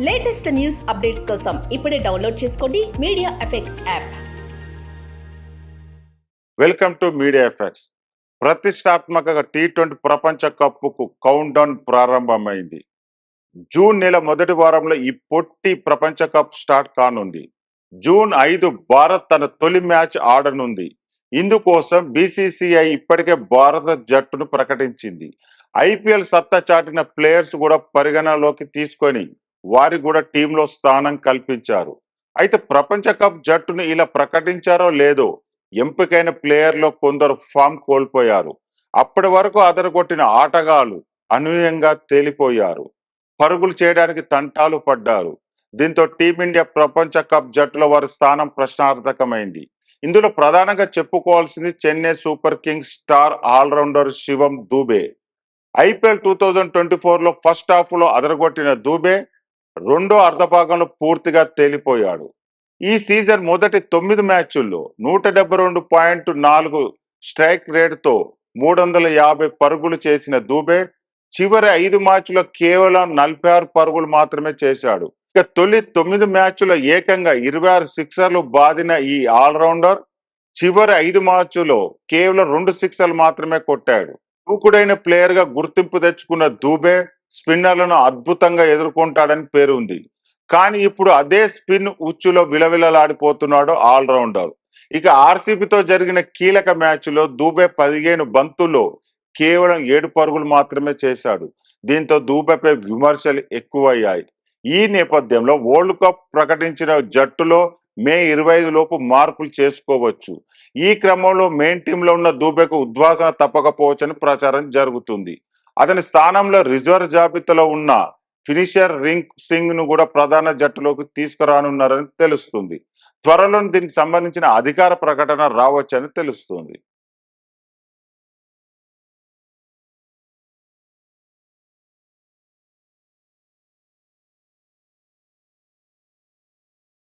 Latest news updates కోసం ఇప్పుడే download చేసుకోండి media effects app. Welcome to media effects. ప్రతిష్టాత్మక టీ20 ప్రపంచ కప్కు కౌంట్ డౌన్ ప్రారంభమైంది. జూన్ నెల మొదటి వారంలో ఈ పొట్టి ప్రపంచ కప్ స్టార్ట్ కానుంది. జూన్ 5 భారత్ తన తొలి మ్యాచ్ ఆడనుంది. ఇందుకోసం బీసీసీఐ ఇప్పటికే భారత జట్టును ప్రకటించింది. ఐపీఎల్ సత్తా చాటిన ప్లేయర్స్ కూడా పరిగణలోకి తీసుకొని వారికి కూడా టీంలో స్థానం కల్పించారు. అయితే ప్రపంచ కప్ జట్టును ఇలా ప్రకటించారో లేదో ఎంపికైన ప్లేయర్లో కొందరు ఫామ్ కోల్పోయారు. అప్పటి వరకు అదరగొట్టిన ఆటగాళ్లు అనూహ్యంగా తేలిపోయారు. పరుగులు చేయడానికి తంటాలు పడ్డారు. దీంతో టీమిండియా ప్రపంచ కప్ జట్టులో వారి స్థానం ప్రశ్నార్థకమైంది. ఇందులో ప్రధానంగా చెప్పుకోవాల్సింది Chennai super kings star allrounder Shivam Dube. IPL 2024లో ఫస్ట్ హాఫ్ లో అదరగొట్టిన దూబే రెండో అర్ధభాగంలో పూర్తిగా తేలిపోయాడు. ఈ సీజన్ మొదటి 9 మ్యాచ్ల్లో 172.4 స్ట్రైక్ రేట్తో 350 పరుగులు చేసిన దూబే చివరి 5 మ్యాచ్ల్లో కేవలం 46 పరుగులు మాత్రమే చేశాడు. ఇక తొలి 9 మ్యాచ్ల్లో ఏకంగా 26 సిక్సర్లు బాదిన ఈ ఆల్రౌండర్ చివరి 5 మ్యాచ్ల్లో కేవలం 2 సిక్సర్లు మాత్రమే కొట్టాడు. దూకుడైన ప్లేయర్ గా గుర్తింపు తెచ్చుకున్న దూబే స్పిన్నర్లను అద్భుతంగా ఎదుర్కొంటాడని పేరుంది. కానీ ఇప్పుడు అదే స్పిన్ ఉచ్చులో విలవిలలాడిపోతున్నాడు ఆల్రౌండర్. ఇక ఆర్సీబీతో జరిగిన కీలక మ్యాచ్లో దూబే 15 బంతుల్లో కేవలం 7 పరుగులు మాత్రమే చేశాడు. దీంతో దూబేపై విమర్శలు ఎక్కువయ్యాయి. ఈ నేపథ్యంలో వరల్డ్ కప్ ప్రకటించిన జట్టులో మే 25 లోపు మార్పులు చేసుకోవచ్చు. ఈ క్రమంలో మెయిన్ టీంలో ఉన్న దూబేకు ఉద్వాసన తప్పకపోవచ్చని ప్రచారం జరుగుతుంది. అతని స్థానంలో రిజర్వ్ జాబితాలో ఉన్న ఫినిషర్ రింక్ సింగ్ ను కూడా ప్రధాన జట్టులోకి తీసుకురానున్నారని తెలుస్తుంది. త్వరలో దీనికి సంబంధించిన అధికార ప్రకటన రావచ్చని తెలుస్తుంది.